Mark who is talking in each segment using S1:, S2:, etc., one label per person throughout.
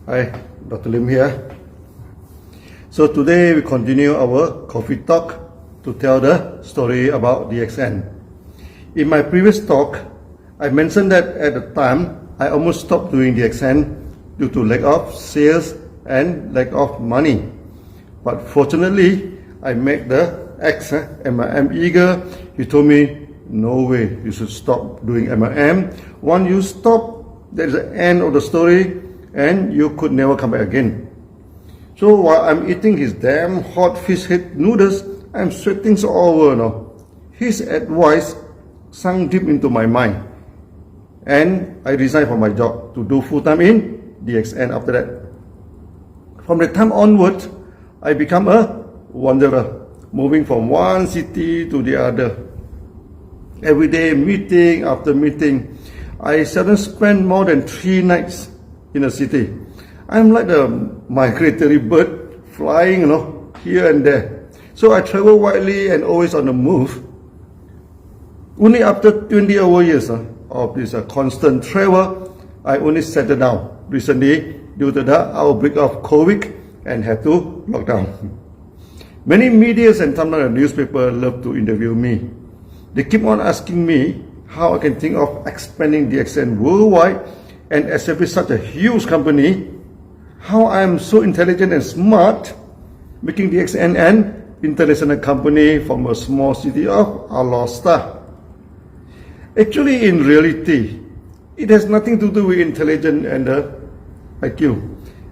S1: Hi, Dr. Lim here. So today we continue our coffee talk to tell the story about DXN. In my previous talk, I mentioned that at the time I almost stopped doing DXN due to lack of sales and lack of money. But fortunately, I met the ex-MLM Eagle. He told me, no way, you should stop doing MLM. Once you stop, that's the end of the story and you could never come back again. So while I'm eating his damn hot fish head noodles, I'm sweating all over now. His advice sunk deep into my mind. And I resigned from my job to do full-time in DXN after that. From that time onward, I become a wanderer, moving from one city to the other. Every day, meeting after meeting, I seldom spend more than 3 nights in a city. I'm like a migratory bird flying, here and there. So I travel widely and always on the move. Only after 20 over years of this constant travel, I only settled down recently due to the outbreak of COVID and had to lock down. Many medias and sometimes newspapers love to interview me. They keep on asking me how I can think of expanding DXN worldwide and establish such a huge company, how I am so intelligent and smart, making DXN an international company from a small city of Alasta. Actually, in reality, it has nothing to do with intelligence and IQ.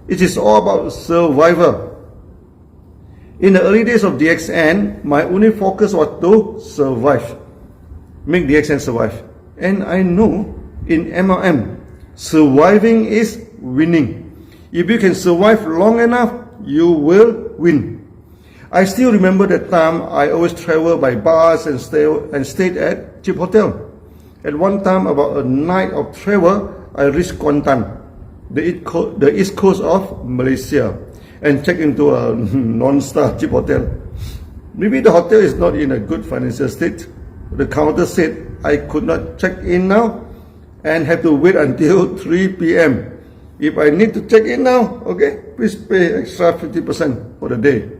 S1: It is all about survival. In the early days of DXN, my only focus was to survive, make DXN survive. And I know in MLM, surviving is winning. If you can survive long enough, you will win. I still remember that time I always traveled by bus and stayed at cheap hotel. At one time, about a night of travel, I reached Kuantan, the east coast of Malaysia, and checked into a non-star cheap hotel. Maybe the hotel is not in a good financial state. The counter said I could not check in now and have to wait until 3 p.m. If I need to check in now, okay, please pay extra 50% for the day.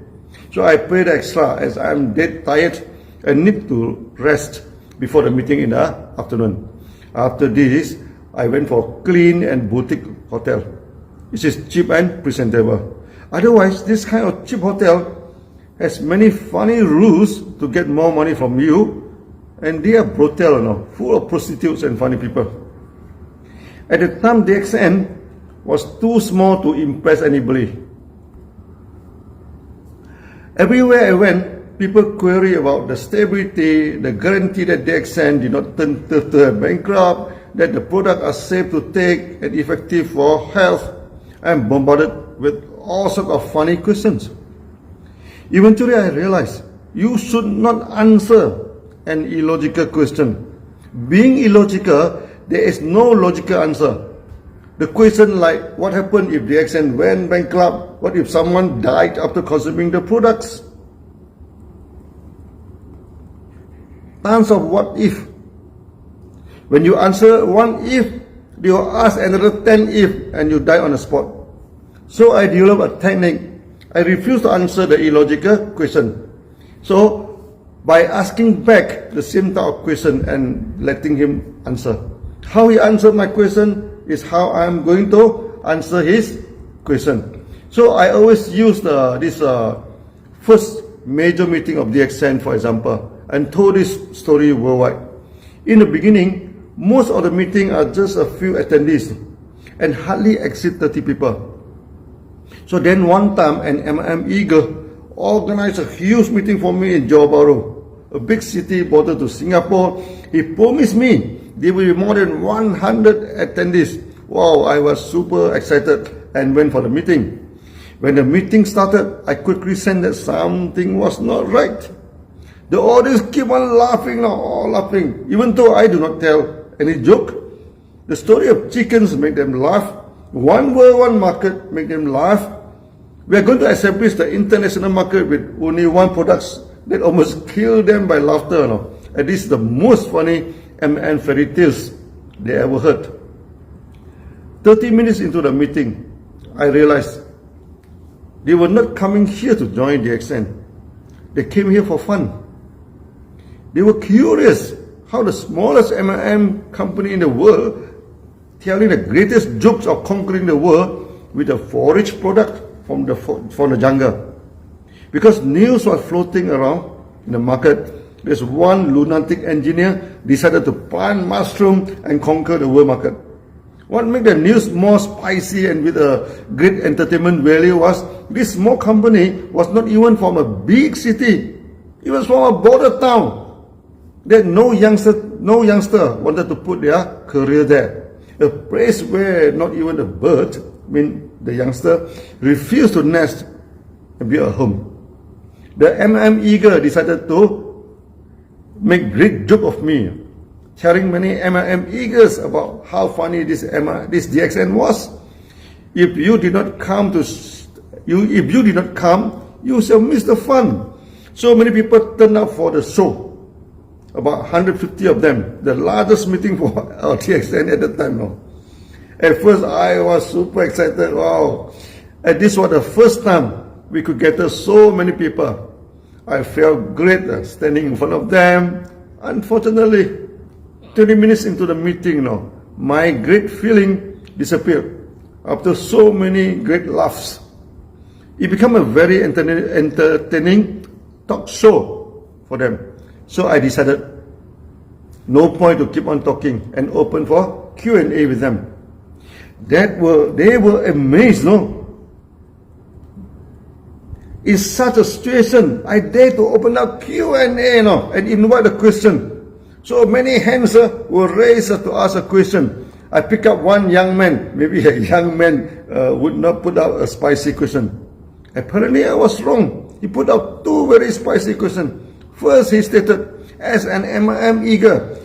S1: So I paid extra as I'm dead tired and need to rest before the meeting in the afternoon. After this, I went for clean and boutique hotel. It is cheap and presentable. Otherwise, this kind of cheap hotel has many funny rules to get more money from you, and they are brothel, full of prostitutes and funny people. At the time, DXN was too small to impress anybody. Everywhere I went, people query about the stability, the guarantee that DXN did not turn bankrupt, that the products are safe to take and effective for health. I'm bombarded with all sorts of funny questions. Eventually, I realized you should not answer an illogical question. Being illogical, there is no logical answer. The question like, what happened if DXN went bankrupt? What if someone died after consuming the products? Tons of what if. When you answer one if, they will ask another 10 if, and you die on the spot. So I developed a technique. I refuse to answer the illogical question. So by asking back the same type of question and letting him answer. How he answered my question is how I'm going to answer his question. So I always use this first major meeting of DXN, for example, and told this story worldwide. In the beginning, most of the meeting are just a few attendees and hardly exceed 30 people. So then one time, an MLM Eagle organized a huge meeting for me in Johor Bahru, a big city border to Singapore. He promised me there will be more than 100 attendees. Wow, I was super excited and went for the meeting. When the meeting started, I quickly sensed that something was not right. The audience keep on laughing, all laughing, even though I do not tell any joke. The story of chickens make them laugh. One world, one market make them laugh. We are going to establish the international market with only one product that almost killed them by laughter. And this is the most funny MLM fairy tales they ever heard. 30 minutes into the meeting, I realized they were not coming here to join DXN. They came here for fun. They were curious how the smallest MLM company in the world telling the greatest jokes of conquering the world with a forage product from the jungle. Because news was floating around in the market, there's one lunatic engineer decided to plant mushroom and conquer the world market. What made the news more spicy and with a great entertainment value was this small company was not even from a big city. It was from a border town. That no youngster wanted to put their career there. A place where not even a bird, the youngster, refused to nest and build a home. The MLM eager decided to make great joke of me, telling many MLM eagers about how funny this DXN was. If you did not come, you shall miss the fun. So many people turned up for the show. About 150 of them, the largest meeting for our DXN at the time. No. At first, I was super excited. Wow! And this was the first time we could gather so many people. I felt great standing in front of them. Unfortunately, 20 minutes into the meeting, my great feeling disappeared. After so many great laughs, it became a very entertaining talk show for them. So I decided, no point to keep on talking and open for Q&A with them. They were amazed, In such a situation, I dare to open up Q&A, and invite a question. So many hands were raised to ask a question. I picked up one young man. Maybe a young man would not put out a spicy question. Apparently, I was wrong. He put out two very spicy questions. First, he stated, as an MLM eager,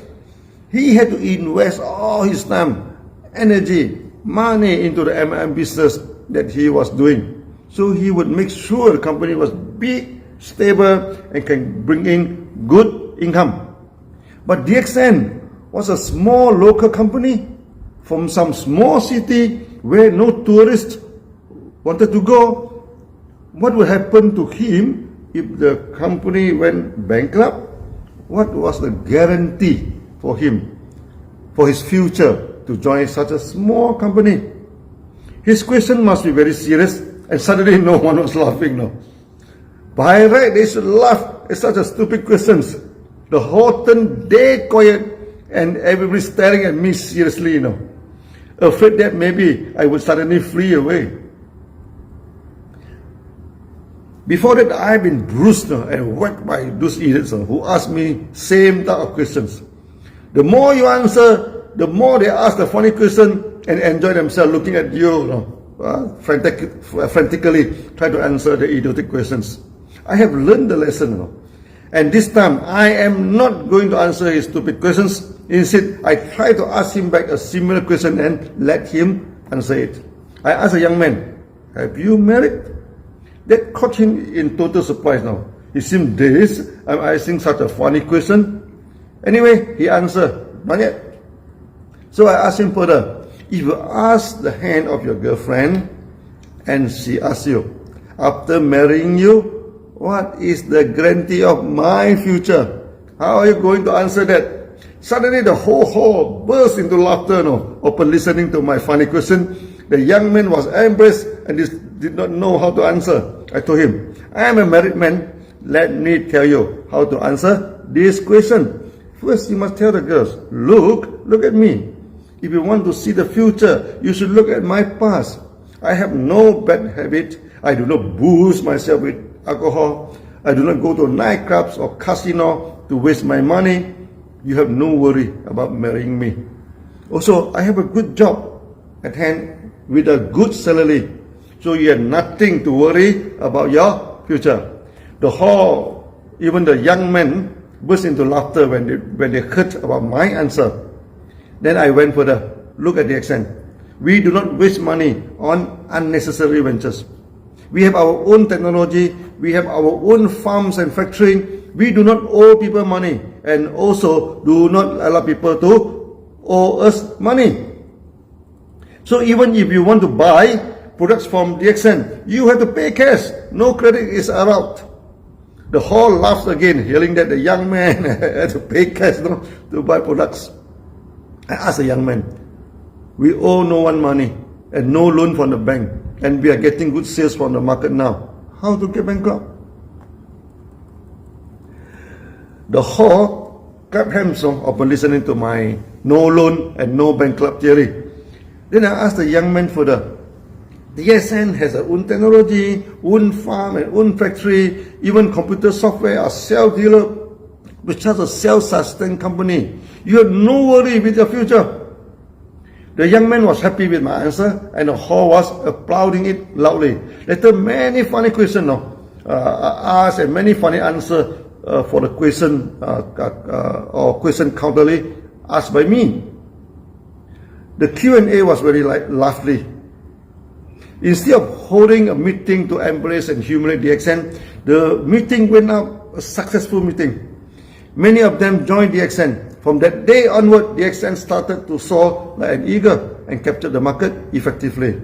S1: he had to invest all his time, energy, money into the MLM business that he was doing. So he would make sure the company was big, stable, and can bring in good income. But DXN was a small local company from some small city where no tourists wanted to go. What would happen to him if the company went bankrupt? What was the guarantee for him, for his future, to join such a small company? His question must be very serious, and suddenly no one was laughing. By right, they should laugh at such a stupid questions. The whole turned dead quiet, and everybody staring at me seriously. Afraid that maybe I would suddenly flee away. Before that, I have been bruised and whacked by those idiots who ask me same type of questions. The more you answer, the more they ask the funny question and enjoy themselves looking at you, frantically try to answer the idiotic questions. I have learned the lesson, and this time I am not going to answer his stupid questions. Instead, I try to ask him back a similar question and let him answer it. I asked a young man, "Have you married?" That caught him in total surprise now. He seemed dazed. I'm asking such a funny question. Anyway, he answered, "Not yet." So I asked him further, if you ask the hand of your girlfriend and she asks you, after marrying you, what is the guarantee of my future? How are you going to answer that? Suddenly the whole hall burst into laughter, upon listening to my funny question. The young man was embarrassed and did not know how to answer. I told him, I am a married man. Let me tell you how to answer this question. First, you must tell the girls, look at me. If you want to see the future, you should look at my past. I have no bad habit. I do not boost myself with alcohol. I do not go to nightclubs or casino to waste my money. You have no worry about marrying me. Also, I have a good job at hand with a good salary. So you have nothing to worry about your future. The hall, even the young men, burst into laughter when they heard about my answer. Then I went further. Look at DXN. We do not waste money on unnecessary ventures. We have our own technology. We have our own farms and factory. We do not owe people money, and also do not allow people to owe us money. So even if you want to buy, products from DXN, you have to pay cash. No credit is allowed. The hall laughs again, hearing that the young man had to pay cash to buy products. I asked the young man, we owe no one money and no loan from the bank, and we are getting good sales from the market now. How to get bankrupt? The hall clapped hands upon listening to my no loan and no bankrupt theory. Then I asked the young man further, DXN has a own technology, own farm and own factory, even computer software are self-developed, which has a self-sustained company. You have no worry with your future. The young man was happy with my answer, and the hall was applauding it loudly. Later, many funny questions asked and many funny answers for the question or question counterly asked by me. The Q&A was very lively. Instead of holding a meeting to embrace and humiliate DXN, the meeting went up a successful meeting. Many of them joined DXN. From that day onward, DXN started to soar like an eagle and captured the market effectively.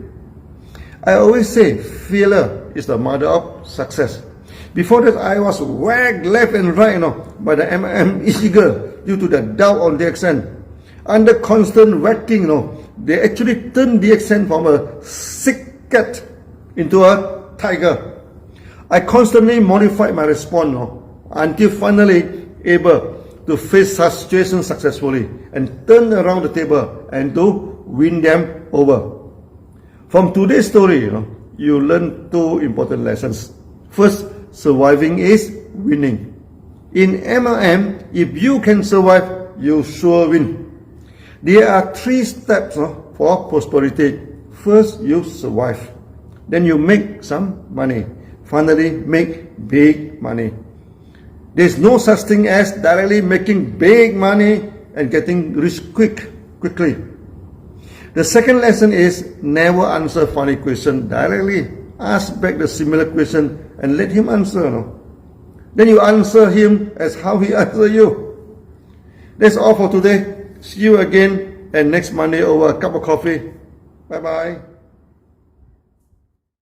S1: I always say failure is the mother of success. Before that, I was whacked left and right by the MLM eagle due to the doubt on DXN. Under constant whacking, they actually turned DXN from a sick cat into a tiger. I constantly modified my response until finally able to face such situations successfully and turn around the table and to win them over. From today's story, you learn two important lessons. First, surviving is winning. In MLM, if you can survive, you sure win. There are 3 steps for prosperity. First, you survive. Then you make some money. Finally, make big money. There's no such thing as directly making big money and getting rich quickly. The second lesson is never answer funny question directly. Ask back the similar question and let him answer. Then you answer him as how he answers you. That's all for today. See you again and next Monday over a cup of coffee. Bye-bye.